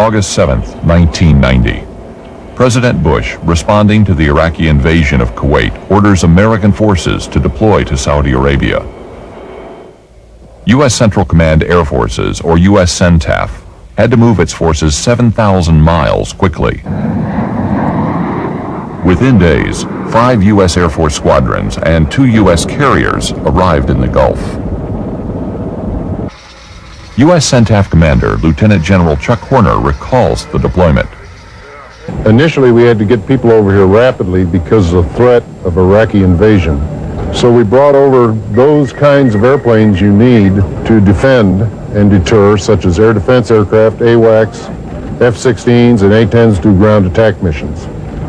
August 7, 1990. President Bush, responding to the Iraqi invasion of Kuwait, orders American forces to deploy to Saudi Arabia. U.S. Central Command Air Forces, or U.S. CENTAF, had to move its forces 7,000 miles quickly. Within days, 5 U.S. Air Force squadrons and 2 U.S. carriers arrived in the Gulf. U.S. CENTAF Commander Lieutenant General Chuck Horner recalls the deployment. Initially, we had to get people over here rapidly because of the threat of Iraqi invasion. So we brought over those kinds of airplanes you need to defend and deter, such as air defense aircraft, AWACS, F-16s, and A-10s do ground attack missions,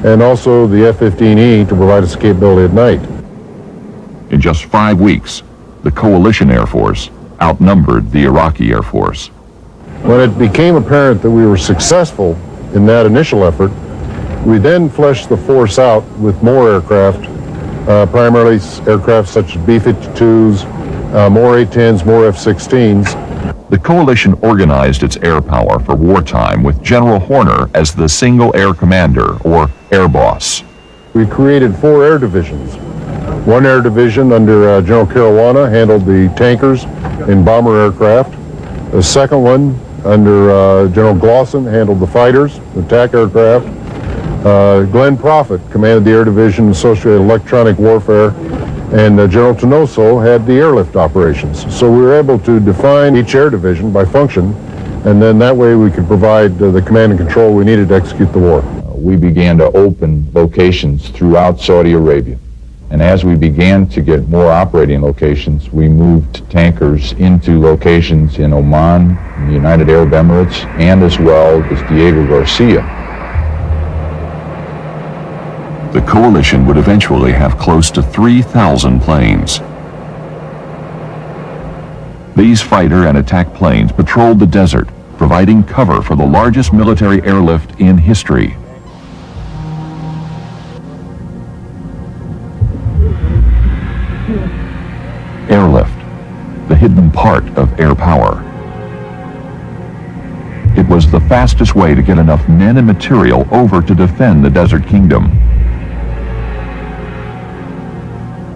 and also the F-15E to provide us capability at night. In just 5 weeks, the Coalition Air Force outnumbered the Iraqi Air Force. When it became apparent that we were successful in that initial effort, we then fleshed the force out with more aircraft, primarily aircraft such as B-52s, more A-10s, more F-16s. The coalition organized its air power for wartime with General Horner as the single air commander, or air boss. We created 4 air divisions. One air division under General Caruana handled the tankers and bomber aircraft. The second one under General Glosson handled the fighters, attack aircraft. Glenn Proffitt commanded the air division associated electronic warfare, and General Tenoso had the airlift operations. So we were able to define each air division by function, and then that way we could provide the command and control we needed to execute the war. We began to open locations throughout Saudi Arabia. And as we began to get more operating locations, we moved tankers into locations in Oman, in the United Arab Emirates, and as well as Diego Garcia. The coalition would eventually have close to 3,000 planes. These fighter and attack planes patrolled the desert, providing cover for the largest military airlift in history. Airlift, the hidden part of air power. It was the fastest way to get enough men and material over to defend the Desert Kingdom.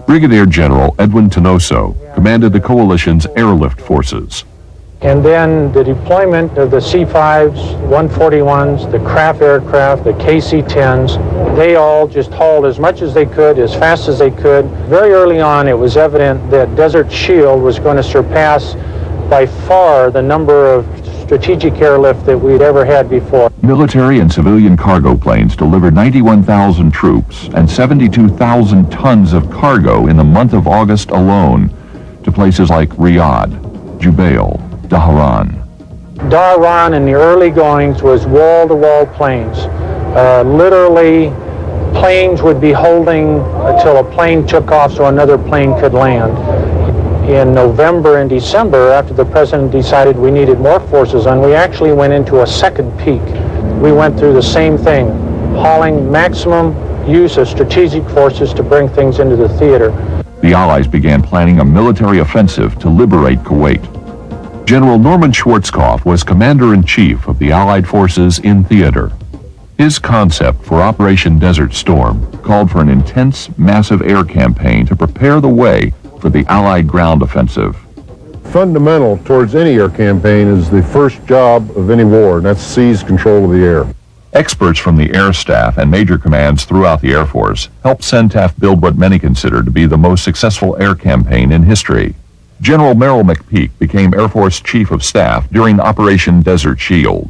Brigadier General Edwin Tenoso commanded the coalition's airlift forces. And then the deployment of the C-5s, 141s, the Craft aircraft, the KC-10s, they all just hauled as much as they could, as fast as they could. Very early on, it was evident that Desert Shield was going to surpass by far the number of strategic airlift that we'd ever had before. Military and civilian cargo planes delivered 91,000 troops and 72,000 tons of cargo in the month of August alone to places like Riyadh, Jubail, Dhahran. Dhahran in the early goings was wall-to-wall planes. Literally, planes would be holding until a plane took off so another plane could land. In November and December, after the president decided we needed more forces on, we actually went into a second peak. We went through the same thing, hauling maximum use of strategic forces to bring things into the theater. The Allies began planning a military offensive to liberate Kuwait. General Norman Schwarzkopf was commander-in-chief of the Allied forces in theater. His concept for Operation Desert Storm called for an intense, massive air campaign to prepare the way for the Allied ground offensive. Fundamental towards any air campaign is the first job of any war, and that's to seize control of the air. Experts from the Air Staff and major commands throughout the Air Force helped CENTAF build what many consider to be the most successful air campaign in history. General Merrill McPeak became Air Force Chief of Staff during Operation Desert Shield.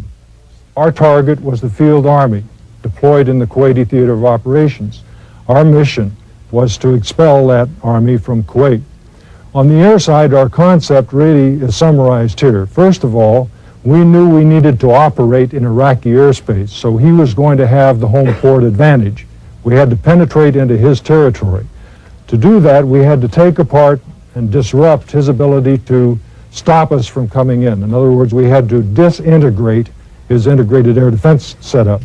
Our target was the Field Army, deployed in the Kuwaiti Theater of Operations. Our mission was to expel that army from Kuwait. On the air side, our concept really is summarized here. First of all, we knew we needed to operate in Iraqi airspace, so he was going to have the home port advantage. We had to penetrate into his territory. To do that, we had to take apart and disrupt his ability to stop us from coming in. In other words, we had to disintegrate his integrated air defense setup.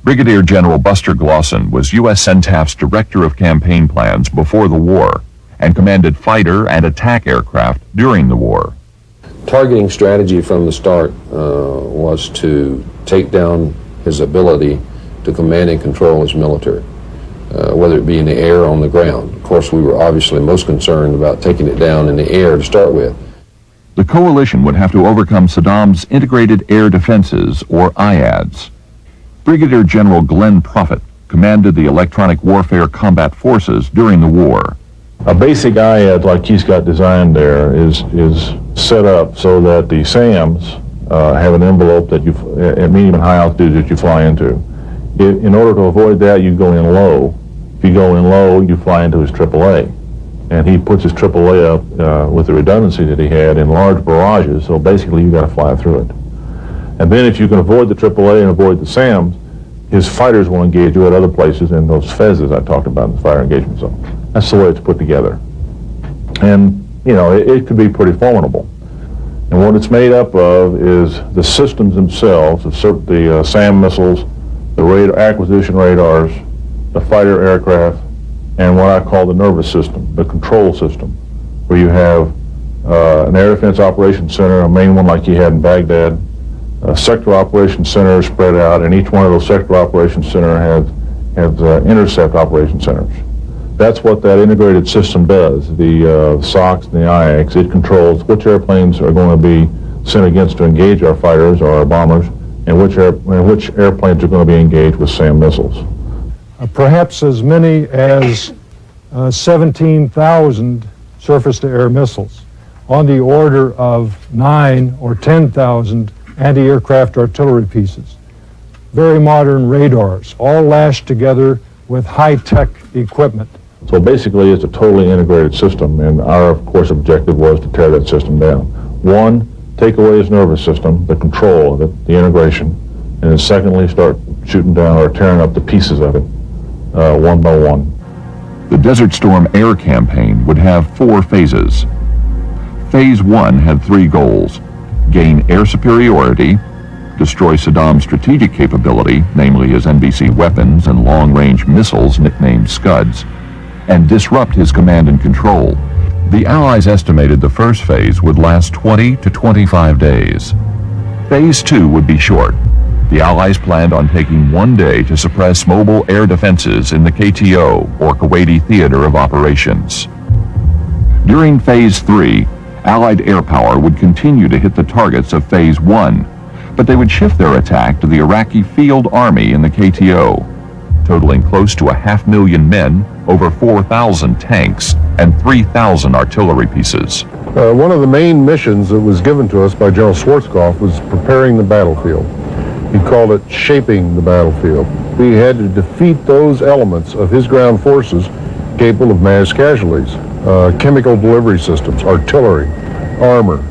Brigadier General Buster Glosson was U.S. CENTAF's Director of Campaign Plans before the war and commanded fighter and attack aircraft during the war. targeting strategy from the start was to take down his ability to command and control his military, whether it be in the air or on the ground. Of course, we were obviously most concerned about taking it down in the air to start with. The coalition would have to overcome Saddam's Integrated Air Defenses, or IADs. Brigadier General Glenn Prophet commanded the Electronic Warfare Combat Forces during the war. A basic IAD like he's got designed there is set up so that the SAMs have an envelope that you, at medium and high altitude, that you fly into. In order to avoid that, you go in low. If you go in low, you fly into his AAA. And he puts his AAA up with the redundancy that he had in large barrages, so basically you got to fly through it. And then if you can avoid the AAA and avoid the SAMs, his fighters will engage you at other places in those fezzes I talked about in the fire engagement zone. That's the way it's put together. And, you know, it could be pretty formidable. And what it's made up of is the systems themselves, the SAM missiles, the acquisition radars, the fighter aircraft, and what I call the nervous system, the control system, where you have an air defense operations center, a main one like you had in Baghdad, a sector operations center spread out, and each one of those sector operations center has intercept operations centers. That's what that integrated system does. The SOCs and the IACs, it controls which airplanes are going to be sent against to engage our fighters or our bombers, and which airplanes are going to be engaged with SAM missiles. Perhaps as many as 17,000 surface-to-air missiles, on the order of 9 or 10,000 anti-aircraft artillery pieces, very modern radars, all lashed together with high-tech equipment. So basically it's a totally integrated system, and our, of course, objective was to tear that system down. One, take away his nervous system, the control of it, the integration, and then secondly, start shooting down or tearing up the pieces of it, one by one. The Desert Storm air campaign would have 4 phases. Phase 1 had 3 goals: gain air superiority, destroy Saddam's strategic capability, namely his NBC weapons and long-range missiles nicknamed Scuds, and disrupt his command and control. The Allies estimated the first phase would last 20 to 25 days. Phase 2 would be short. The Allies planned on taking 1 day to suppress mobile air defenses in the KTO, or Kuwaiti Theater of Operations. During Phase 3, Allied air power would continue to hit the targets of Phase 1, but they would shift their attack to the Iraqi Field Army in the KTO, totaling close to 500,000 men, over 4,000 tanks, and 3,000 artillery pieces. One of the main missions that was given to us by General Schwarzkopf was preparing the battlefield. He called it shaping the battlefield. We had to defeat those elements of his ground forces capable of mass casualties, chemical delivery systems, artillery, armor.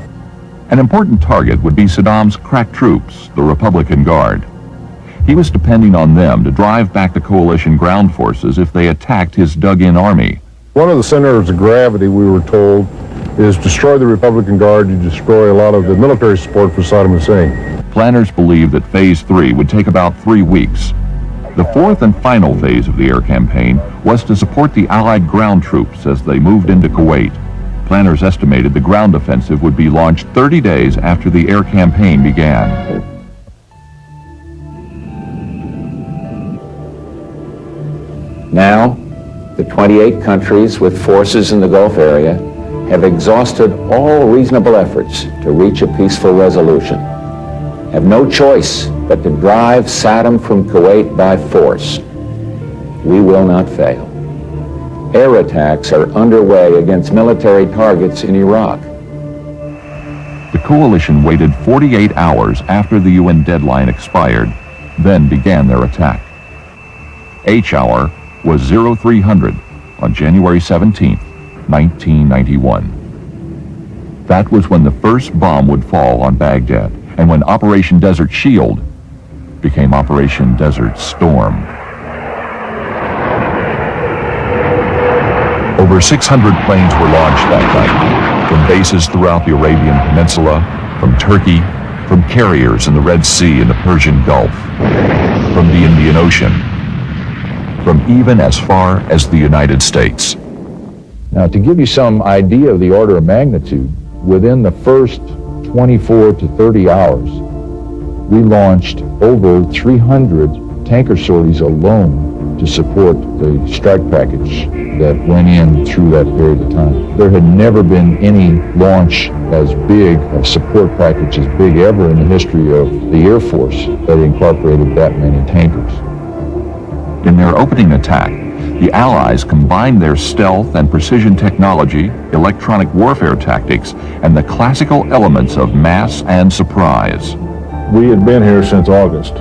An important target would be Saddam's crack troops, the Republican Guard. He was depending on them to drive back the coalition ground forces if they attacked his dug-in army. One of the centers of gravity, we were told, is destroy the Republican Guard to destroy a lot of the military support for Saddam Hussein. Planners believed that Phase 3 would take about 3 weeks. The 4th and final phase of the air campaign was to support the Allied ground troops as they moved into Kuwait. Planners estimated the ground offensive would be launched 30 days after the air campaign began. Now, the 28 countries with forces in the Gulf area have exhausted all reasonable efforts to reach a peaceful resolution, have no choice but to drive Saddam from Kuwait by force. We will not fail. Air attacks are underway against military targets in Iraq. The coalition waited 48 hours after the UN deadline expired, then began their attack. H-hour was 0300 on January 17, 1991. That was when the first bomb would fall on Baghdad, and when Operation Desert Shield became Operation Desert Storm. Over 600 planes were launched that night, from bases throughout the Arabian Peninsula, from Turkey, from carriers in the Red Sea and the Persian Gulf, from the Indian Ocean, from even as far as the United States. Now, to give you some idea of the order of magnitude, within the first 24 to 30 hours, we launched over 300 tanker sorties alone to support the strike package that went in through that period of time. There had never been any launch as big, a support package as big ever in the history of the Air Force that incorporated that many tankers. In their opening attack, the Allies combined their stealth and precision technology, electronic warfare tactics, and the classical elements of mass and surprise. We had been here since August,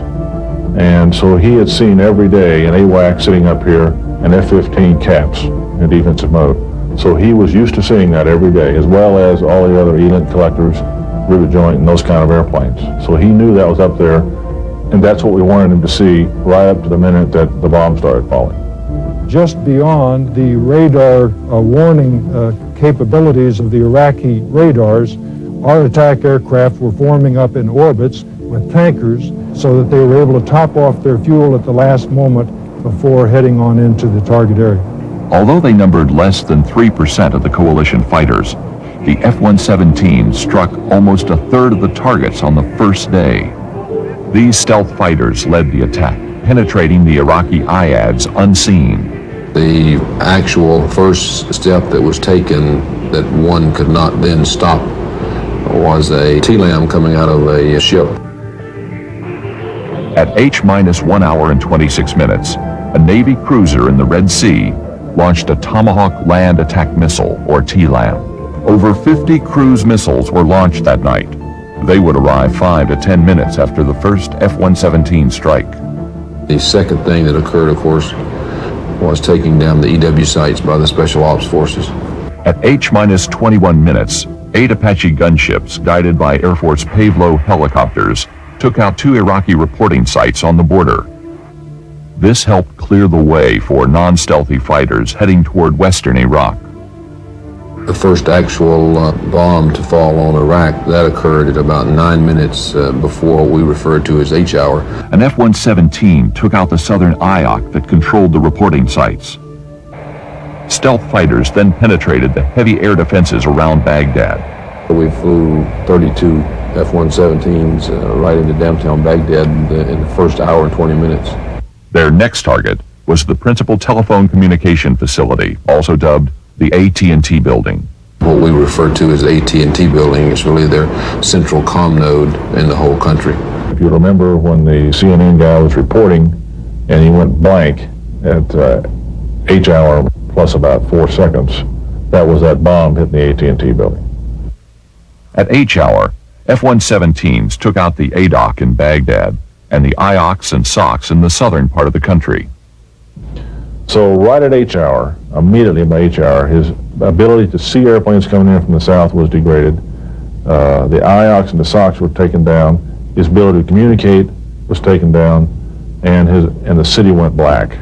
and so he had seen every day an AWAC sitting up here and F-15 caps in defensive mode. So he was used to seeing that every day, as well as all the other ELINT collectors, rivet joint, and those kind of airplanes. So he knew that was up there, and that's what we wanted him to see right up to the minute that the bomb started falling. Just beyond the radar warning capabilities of the Iraqi radars, our attack aircraft were forming up in orbits with tankers so that they were able to top off their fuel at the last moment before heading on into the target area. Although they numbered less than 3% of the coalition fighters, the F-117 struck almost a third of the targets on the first day. These stealth fighters led the attack, penetrating the Iraqi IADs unseen. The actual first step that was taken that one could not then stop was a TLAM coming out of a ship. At H-1 hour and 26 minutes, a Navy cruiser in the Red Sea launched a Tomahawk Land Attack Missile, or TLAM. Over 50 cruise missiles were launched that night. They would arrive 5 to 10 minutes after the first F-117 strike. The second thing that occurred, of course, was taking down the EW sites by the Special Ops Forces. At H-21 minutes, 8 Apache gunships, guided by Air Force Pavlo helicopters, took out 2 Iraqi reporting sites on the border. This helped clear the way for non-stealthy fighters heading toward western Iraq. The first actual bomb to fall on Iraq, that occurred at about 9 minutes before what we referred to as H hour. An F-117 took out the southern IOC that controlled the reporting sites. Stealth fighters then penetrated the heavy air defenses around Baghdad. We flew 32 F-117s right into downtown Baghdad in the first hour and 20 minutes. Their next target was the principal telephone communication facility, also dubbed the AT&T building. What we refer to as the AT&T building is really their central comm node in the whole country. If you remember when the CNN guy was reporting and he went blank at H hour plus about 4 seconds, that was that bomb hitting the AT&T building. At H hour, F-117s took out the ADOC in Baghdad and the IOCs and SOCs in the southern part of the country. So right at H hour, immediately by H hour, his ability to see airplanes coming in from the south was degraded. The IOCs and the SOCs were taken down. His ability to communicate was taken down, and the city went black.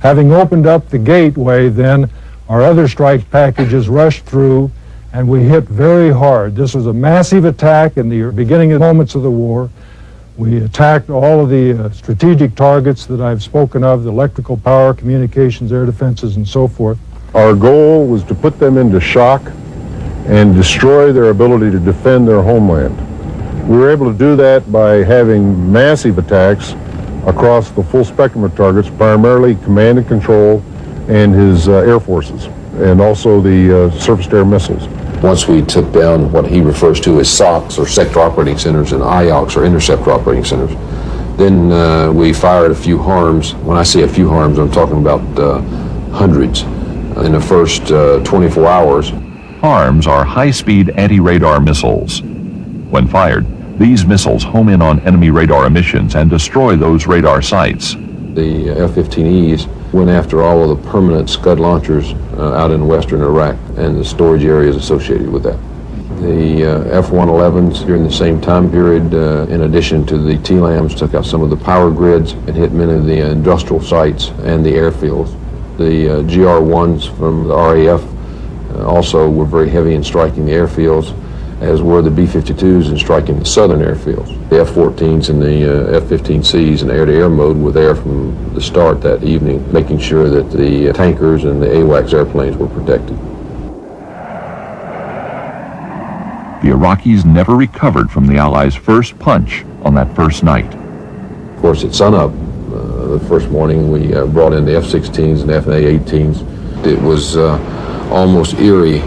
Having opened up the gateway, then our other strike packages rushed through, and we hit very hard. This was a massive attack in the beginning moments of the war. We attacked all of the strategic targets that I've spoken of, the electrical power, communications, air defenses, and so forth. Our goal was to put them into shock and destroy their ability to defend their homeland. We were able to do that by having massive attacks across the full spectrum of targets, primarily command and control and his air forces, and also the surface-to-air missiles. Once we took down what he refers to as SOCs, or sector operating centers, and IOCs, or interceptor operating centers, then we fired a few harms. When I say a few harms, I'm talking about hundreds in the first 24 hours. HARMs are high-speed anti-radar missiles. When fired, these missiles home in on enemy radar emissions and destroy those radar sites. The F-15Es went after all of the permanent Scud launchers out in western Iraq and the storage areas associated with that. The F-111s during the same time period, in addition to the TLAMs, took out some of the power grids and hit many of the industrial sites and the airfields. The GR-1s from the RAF also were very heavy in striking the airfields, as were the B-52s in striking the southern airfields. The F-14s and the F-15Cs in air-to-air mode were there from the start that evening, making sure that the tankers and the AWACS airplanes were protected. The Iraqis never recovered from the Allies' first punch on that first night. Of course, at sunup, the first morning, we brought in the F-16s and F-A-18s. It was almost eerie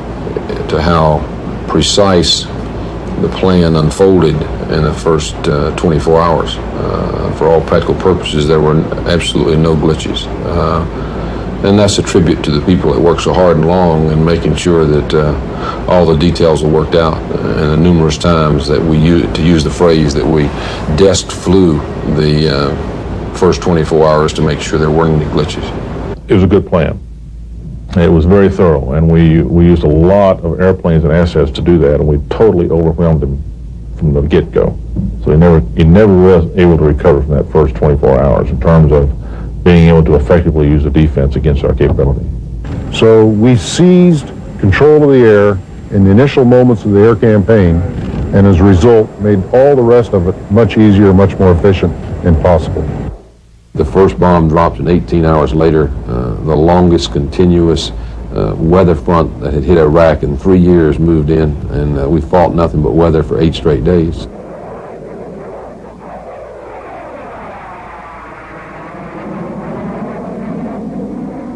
to how precise the plan unfolded in the first 24 hours. For all practical purposes, there were absolutely no glitches. And that's a tribute to the people that worked so hard and long in making sure that all the details were worked out. And the numerous times that we used, to use the phrase, that we desk flew the first 24 hours to make sure there weren't any glitches. It was a good plan. It was very thorough, and we used a lot of airplanes and assets to do that, and we totally overwhelmed them from the get-go. So he never was able to recover from that first 24 hours in terms of being able to effectively use the defense against our capability. So we seized control of the air in the initial moments of the air campaign, and as a result made all the rest of it much easier, much more efficient and possible. The first bomb dropped, and 18 hours later, the longest continuous weather front that had hit Iraq in 3 years moved in, and we fought nothing but weather for 8 straight days.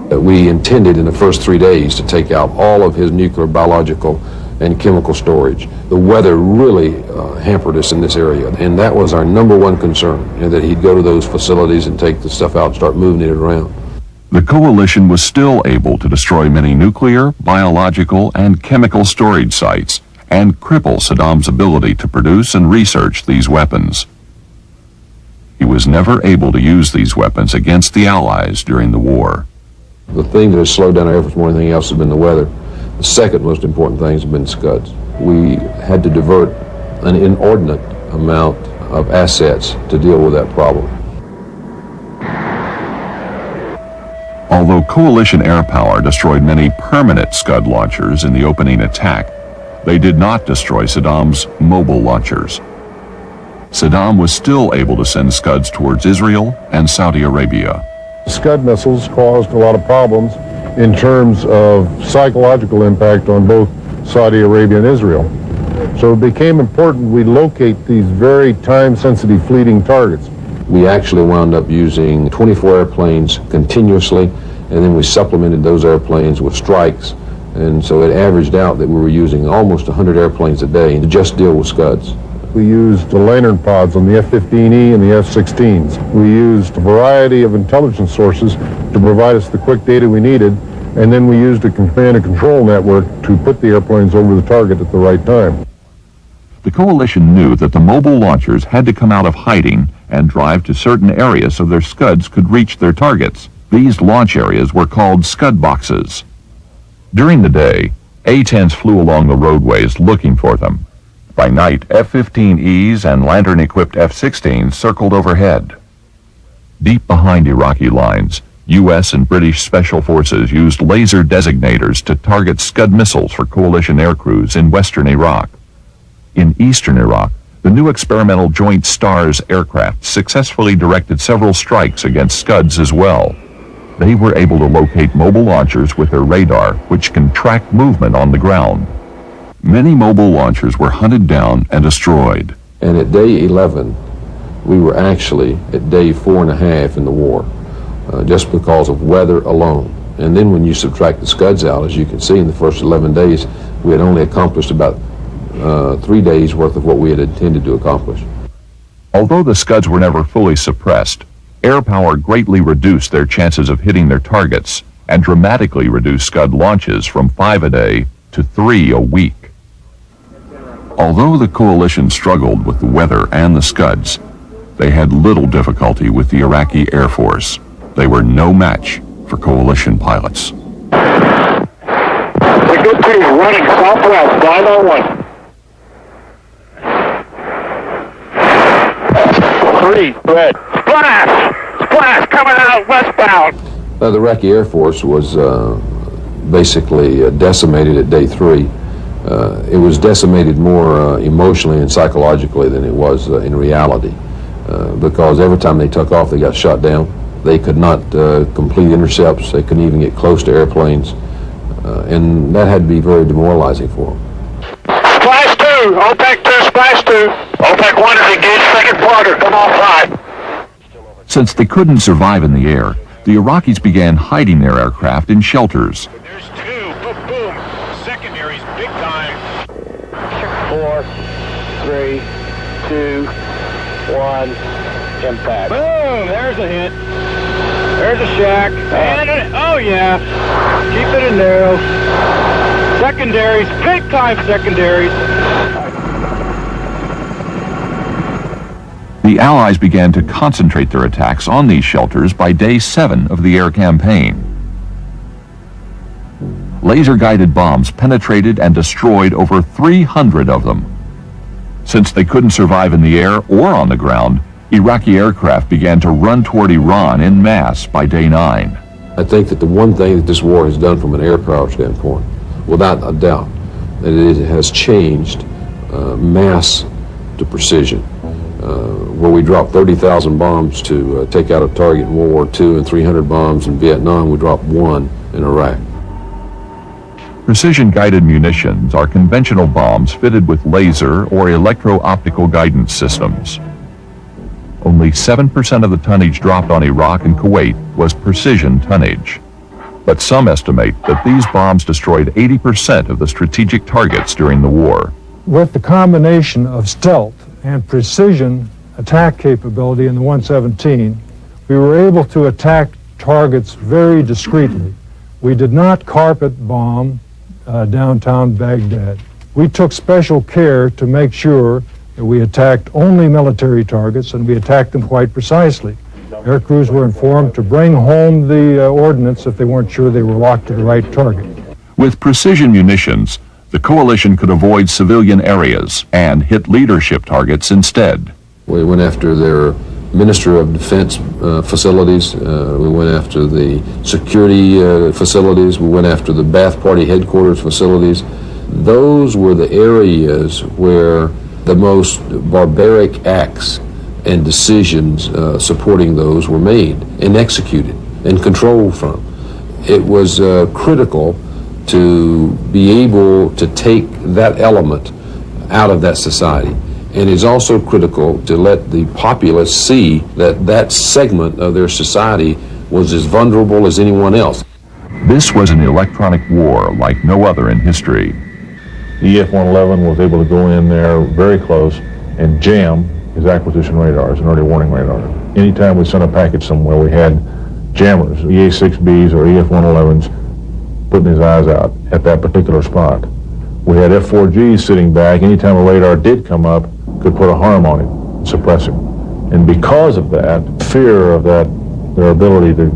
We intended in the first 3 days to take out all of his nuclear, biological, and chemical storage. The weather really hampered us in this area, and that was our number one concern, that he'd go to those facilities and take the stuff out and start moving it around. The coalition was still able to destroy many nuclear, biological, and chemical storage sites and cripple Saddam's ability to produce and research these weapons. He was never able to use these weapons against the Allies during the war. The thing that has slowed down our efforts more than anything else has been the weather. The second most important thing has been Scuds. We had to divert an inordinate amount of assets to deal with that problem. Although coalition air power destroyed many permanent Scud launchers in the opening attack, they did not destroy Saddam's mobile launchers. Saddam was still able to send Scuds towards Israel and Saudi Arabia. Scud missiles caused a lot of problems in terms of psychological impact on both Saudi Arabia and Israel. So it became important we locate these very time-sensitive fleeting targets. We actually wound up using 24 airplanes continuously, and then we supplemented those airplanes with strikes. And so it averaged out that we were using almost 100 airplanes a day to just deal with Scuds. We used the Lantern pods on the F-15E and the F-16s. We used a variety of intelligence sources to provide us the quick data we needed, and then we used a command and control network to put the airplanes over the target at the right time. The coalition knew that the mobile launchers had to come out of hiding and drive to certain areas so their Scuds could reach their targets. These launch areas were called Scud boxes. During the day, A-10s flew along the roadways looking for them. By night, F-15Es and Lantern-equipped F-16s circled overhead. Deep behind Iraqi lines, U.S. and British special forces used laser designators to target Scud missiles for coalition air crews in western Iraq. In eastern Iraq, the new experimental Joint STARS aircraft successfully directed several strikes against Scuds as well. They were able to locate mobile launchers with their radar, which can track movement on the ground. Many mobile launchers were hunted down and destroyed. And at day 11, we were actually at day 4.5 in the war, just because of weather alone. And then when you subtract the Scuds out, as you can see, in the first 11 days, we had only accomplished about 3 days worth of what we had intended to accomplish. Although the Scuds were never fully suppressed, air power greatly reduced their chances of hitting their targets and dramatically reduced Scud launches from 5 a day to 3 a week. Although the coalition struggled with the weather and the Scuds, they had little difficulty with the Iraqi Air Force. They were no match for coalition pilots. The good team running southwest, 501. 3, red. Splash! Splash coming out westbound. The Iraqi Air Force was basically decimated at day 3. It was decimated more emotionally and psychologically than it was in reality, because every time they took off, they got shot down. They could not complete intercepts. They couldn't even get close to airplanes, and that had to be very demoralizing for them. Flash 2, OPEC 2, splash 2. OPEC 1 is engaged second quarter. Come on, 5. Since they couldn't survive in the air, the Iraqis began hiding their aircraft in shelters. There's 2. Boom, boom. Secondaries, big time. 4, 3, 2, 1, impact. Boom, there's a hit. There's a shack. And oh yeah. Keep it in there. Secondaries, big time secondaries. The Allies began to concentrate their attacks on these shelters by day 7 of the air campaign. Laser-guided bombs penetrated and destroyed over 300 of them. Since they couldn't survive in the air or on the ground, Iraqi aircraft began to run toward Iran en masse by day 9. I think that the one thing that this war has done from an air power standpoint, without a doubt, that it has changed mass to precision. Where we dropped 30,000 bombs to take out a target in World War II and 300 bombs in Vietnam, we dropped 1 in Iraq. Precision-guided munitions are conventional bombs fitted with laser or electro-optical guidance systems. Only 7% of the tonnage dropped on Iraq and Kuwait was precision tonnage. But some estimate that these bombs destroyed 80% of the strategic targets during the war. With the combination of stealth and precision attack capability in the 117, we were able to attack targets very discreetly. We did not carpet bomb downtown Baghdad. We took special care to make sure that we attacked only military targets, and we attacked them quite precisely. Air crews were informed to bring home the ordnance if they weren't sure they were locked to the right target. With precision munitions, the coalition could avoid civilian areas and hit leadership targets instead. We went after their Minister of Defense facilities. We went after the security facilities. We went after the Ba'ath Party headquarters facilities. Those were the areas where the most barbaric acts and decisions supporting those were made and executed and controlled from. It was critical to be able to take that element out of that society. And it's also critical to let the populace see that that segment of their society was as vulnerable as anyone else. This was an electronic war like no other in history. The EF-111 was able to go in there very close and jam his acquisition radars and early warning radar. Anytime we sent a package somewhere, we had jammers, EA-6Bs or EF-111s, putting his eyes out at that particular spot. We had F-4Gs sitting back. Anytime a radar did come up, could put a harm on him, suppress him. And because of that, fear of that, their ability to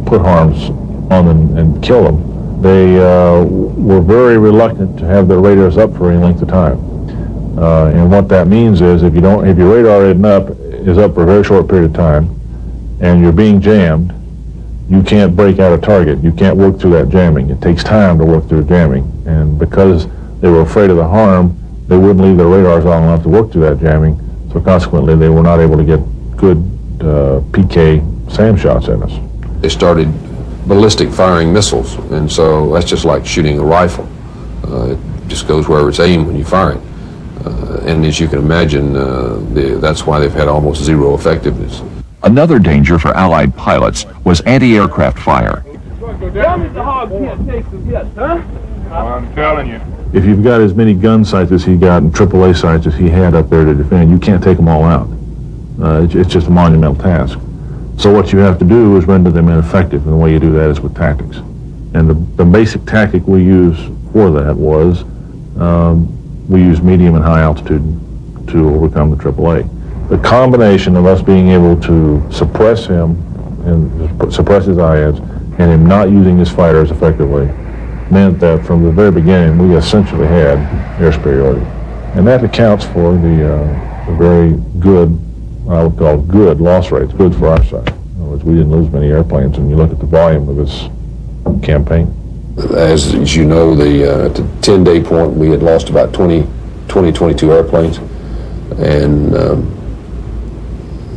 put harms on them and kill them, they were very reluctant to have their radars up for any length of time. And what that means is if your radar is up for a very short period of time and you're being jammed, you can't break out a target. You can't work through that jamming. It takes time to work through jamming. And because they were afraid of the harm, they wouldn't leave their radars long enough to work through that jamming. So consequently, they were not able to get good PK SAM shots at us. They started ballistic firing missiles, and so that's just like shooting a rifle. It just goes wherever it's aimed when you fire it. And as you can imagine, that's why they've had almost zero effectiveness. Another danger for Allied pilots was anti-aircraft fire. I'm telling you. If you've got as many gun sites as he got and AAA sites as he had up there to defend, you can't take them all out. It's just a monumental task. So what you have to do is render them ineffective, and the way you do that is with tactics. And the basic tactic we used for that was we used medium and high altitude to overcome the AAA. The combination of us being able to suppress him and suppress his IADs and him not using his fighters effectively meant that from the very beginning we essentially had air superiority. And that accounts for the very good, I would call good loss rates, good for our side. In other words, we didn't lose many airplanes, and you look at the volume of this campaign. As you know, at the 10-day point, we had lost about 22 airplanes, and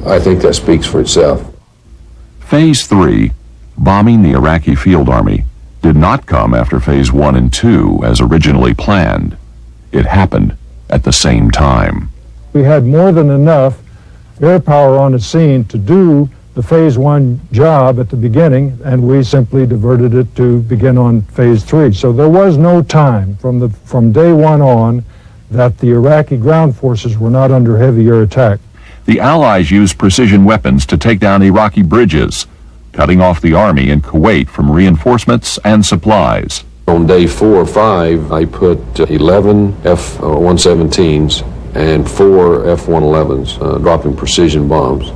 I think that speaks for itself. Phase 3, bombing the Iraqi Field Army, did not come after Phase 1 and 2 as originally planned. It happened at the same time. We had more than enough air power on the scene to do the Phase 1 job at the beginning, and we simply diverted it to begin on Phase 3. So there was no time from day one on that the Iraqi ground forces were not under heavy air attack. The Allies used precision weapons to take down Iraqi bridges, cutting off the army in Kuwait from reinforcements and supplies. On day 4 or 5, I put 11 F-117s and 4 F-111s, dropping precision bombs.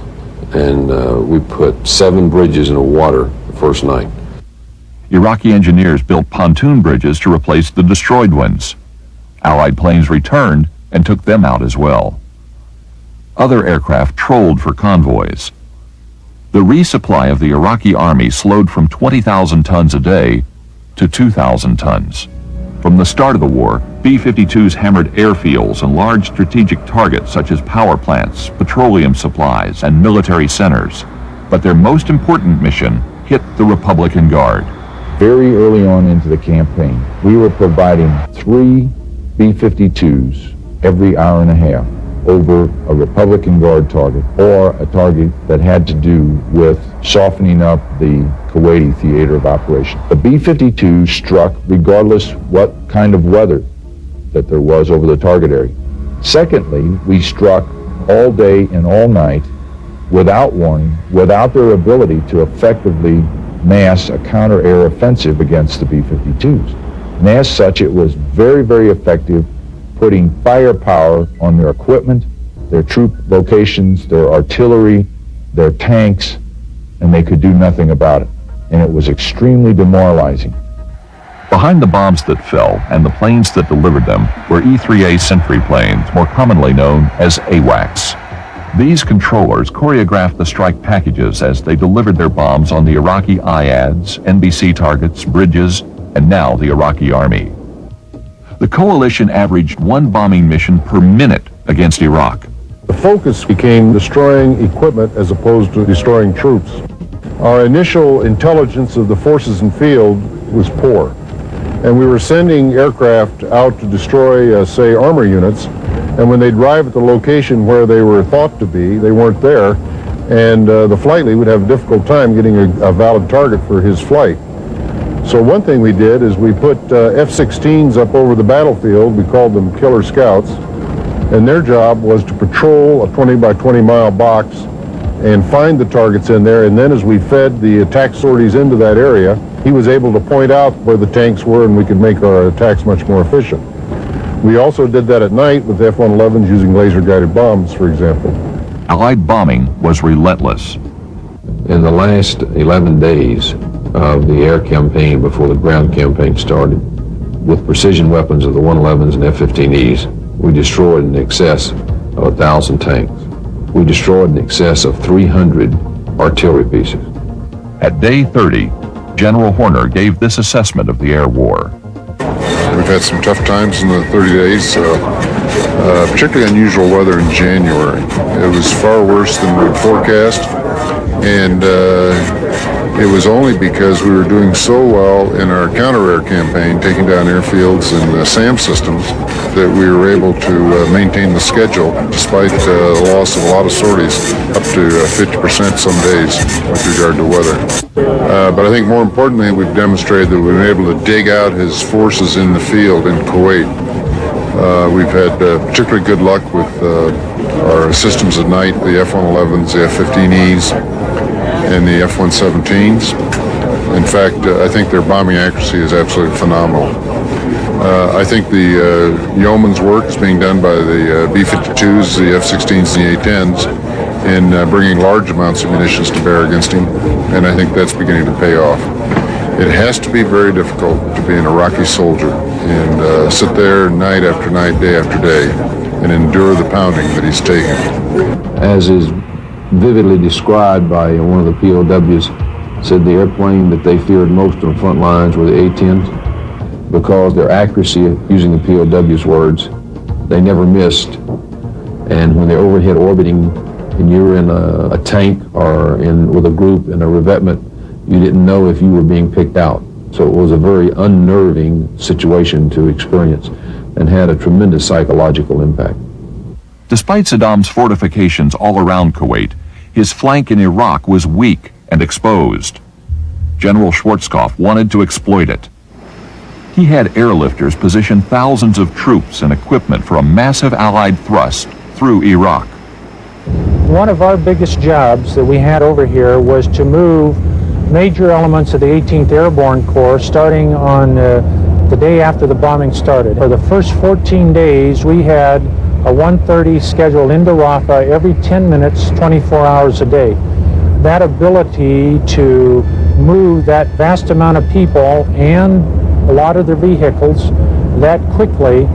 And we put 7 bridges in the water the first night. Iraqi engineers built pontoon bridges to replace the destroyed ones. Allied planes returned and took them out as well. Other aircraft trolled for convoys. The resupply of the Iraqi army slowed from 20,000 tons a day to 2,000 tons. From the start of the war, B-52s hammered airfields and large strategic targets such as power plants, petroleum supplies, and military centers. But their most important mission hit the Republican Guard. Very early on into the campaign, we were providing 3 B-52s every hour and a half over a Republican Guard target or a target that had to do with softening up the Kuwaiti theater of operation. The B-52 struck regardless what kind of weather that there was over the target area. Secondly, we struck all day and all night without warning, without their ability to effectively mass a counter-air offensive against the B-52s. And as such, it was very, very effective, putting firepower on their equipment, their troop locations, their artillery, their tanks, and they could do nothing about it. And it was extremely demoralizing. Behind the bombs that fell and the planes that delivered them were E-3A Sentry planes, more commonly known as AWACS. These controllers choreographed the strike packages as they delivered their bombs on the Iraqi IADs, NBC targets, bridges, and now the Iraqi army. The coalition averaged 1 bombing mission per minute against Iraq. The focus became destroying equipment as opposed to destroying troops. Our initial intelligence of the forces in field was poor, and we were sending aircraft out to destroy, say, armor units, and when they'd arrive at the location where they were thought to be, they weren't there, and the flight lead would have a difficult time getting a valid target for his flight. So one thing we did is we put F-16s up over the battlefield. We called them Killer Scouts, and their job was to patrol a 20 by 20 mile box and find the targets in there, and then as we fed the attack sorties into that area, he was able to point out where the tanks were and we could make our attacks much more efficient. We also did that at night with F-111s using laser-guided bombs, for example. Allied bombing was relentless. In the last 11 days of the air campaign before the ground campaign started, with precision weapons of the 111s and F-15Es, we destroyed in excess of 1,000 tanks. We destroyed in excess of 300 artillery pieces. At day 30, General Horner gave this assessment of the air war. We've had some tough times in the 30 days, particularly unusual weather in January. It was far worse than we forecast, and it was only because we were doing so well in our counter-air campaign, taking down airfields and SAM systems, that we were able to maintain the schedule despite the loss of a lot of sorties, up to 50% some days with regard to weather. But I think more importantly, we've demonstrated that we've been able to dig out his forces in the field in Kuwait. We've had particularly good luck with our systems at night, the F-111s, the F-15Es, and the F-117s. In fact, I think their bombing accuracy is absolutely phenomenal. I think the yeoman's work is being done by the B-52s, the F-16s, and the A-10s in bringing large amounts of munitions to bear against him, and I think that's beginning to pay off. It has to be very difficult to be an Iraqi soldier and sit there night after night, day after day, and endure the pounding that he's taking. As is vividly described by one of the POWs, said the airplane that they feared most on the front lines were the A-10s, because their accuracy, using the POW's words, they never missed. And when they're overhead orbiting and you're in a tank or with a group in a revetment, you didn't know if you were being picked out. So it was a very unnerving situation to experience. and had a tremendous psychological impact. Despite Saddam's fortifications all around Kuwait, his flank in Iraq was weak and exposed. General Schwarzkopf wanted to exploit it. He had airlifters position thousands of troops and equipment for a massive Allied thrust through Iraq. One of our biggest jobs that we had over here was to move major elements of the 18th Airborne Corps starting on the day after the bombing started. For the first 14 days, we had a 1:30 scheduled into Rafah every 10 minutes, 24 hours a day. That ability to move that vast amount of people and a lot of their vehicles that quickly,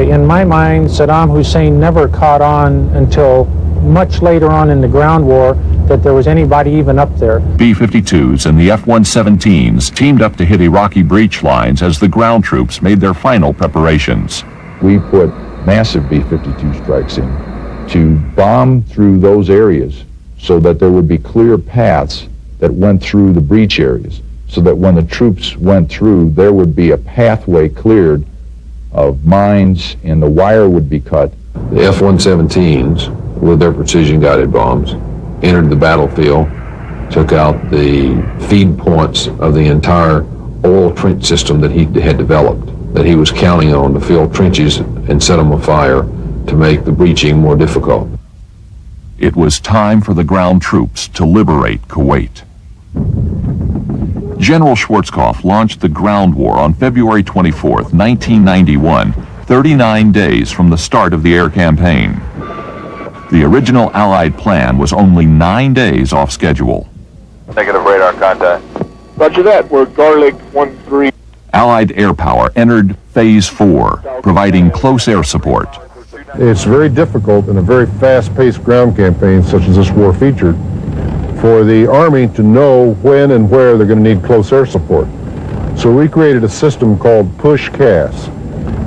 in my mind, Saddam Hussein never caught on until much later on in the ground war that there was anybody even up there. B-52s and the F-117s teamed up to hit Iraqi breach lines as the ground troops made their final preparations. We put massive B-52 strikes in to bomb through those areas so that there would be clear paths that went through the breach areas, so that when the troops went through, there would be a pathway cleared of mines and the wire would be cut. The F-117s, with their precision-guided bombs, entered the battlefield, took out the feed points of the entire oil trench system that he had developed, that he was counting on to fill trenches and set them afire to make the breaching more difficult. It was time for the ground troops to liberate Kuwait. General Schwarzkopf launched the ground war on February 24, 1991, 39 days from the start of the air campaign. The original Allied plan was only 9 days off schedule. Negative radar contact. Roger that. We're Garlic 1-3. Allied air power entered Phase 4, providing close air support. It's very difficult in a very fast-paced ground campaign such as this war featured for the Army to know when and where they're going to need close air support. So we created a system called push-CAS.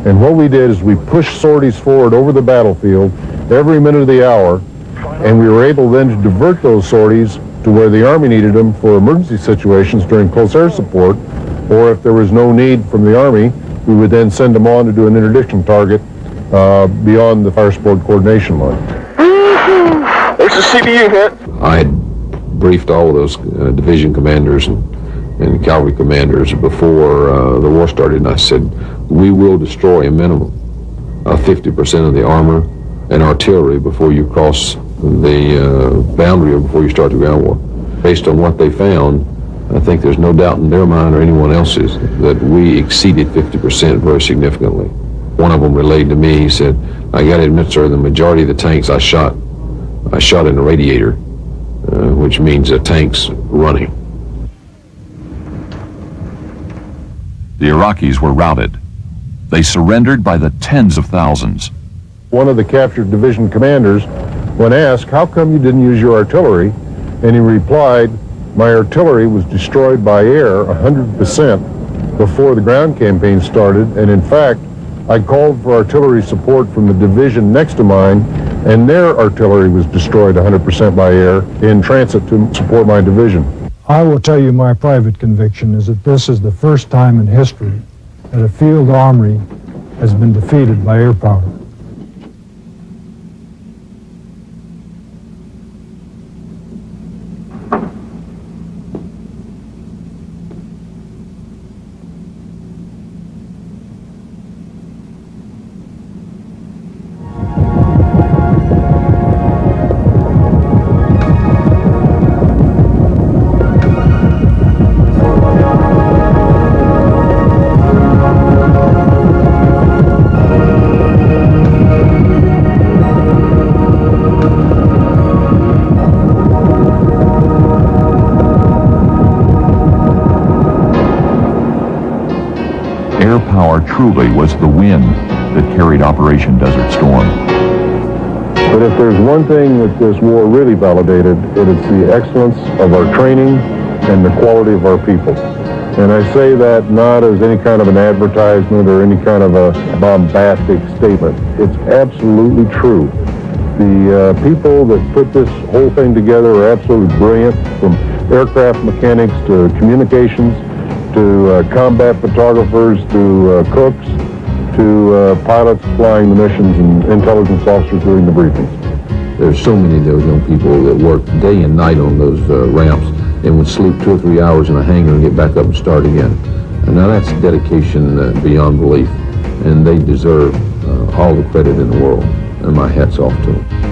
And what we did is we pushed sorties forward over the battlefield every minute of the hour, and we were able then to divert those sorties to where the Army needed them for emergency situations during close air support, or if there was no need from the Army, we would then send them on to do an interdiction target beyond the fire support coordination line. There's a CBU hit. I had briefed all of those division commanders and cavalry commanders before the war started, and I said, we will destroy a minimum of 50% of the armor and artillery before you cross the boundary or before you start the ground war. Based on what they found, I think there's no doubt in their mind or anyone else's that we exceeded 50% very significantly. One of them relayed to me, he said, I got to admit, sir, the majority of the tanks I shot in the radiator, which means the tank's running. The Iraqis were routed. They surrendered by the tens of thousands. One of the captured division commanders, when asked, how come you didn't use your artillery? And he replied, my artillery was destroyed by air 100% before the ground campaign started, and in fact, I called for artillery support from the division next to mine, and their artillery was destroyed 100% by air in transit to support my division. I will tell you my private conviction is that this is the first time in history that a field army has been defeated by air power. Air power truly was the wind that carried Operation Desert Storm. But if there's one thing that this war really validated, it is the excellence of our training and the quality of our people. And I say that not as any kind of an advertisement or any kind of a bombastic statement. It's absolutely true. The people that put this whole thing together are absolutely brilliant, from aircraft mechanics to communications, to combat photographers, to cooks, to pilots flying the missions and intelligence officers doing the briefings. There's so many of those young people that work day and night on those ramps and would sleep 2 or 3 hours in a hangar and get back up and start again. And now that's dedication beyond belief, and they deserve all the credit in the world, and my hat's off to them.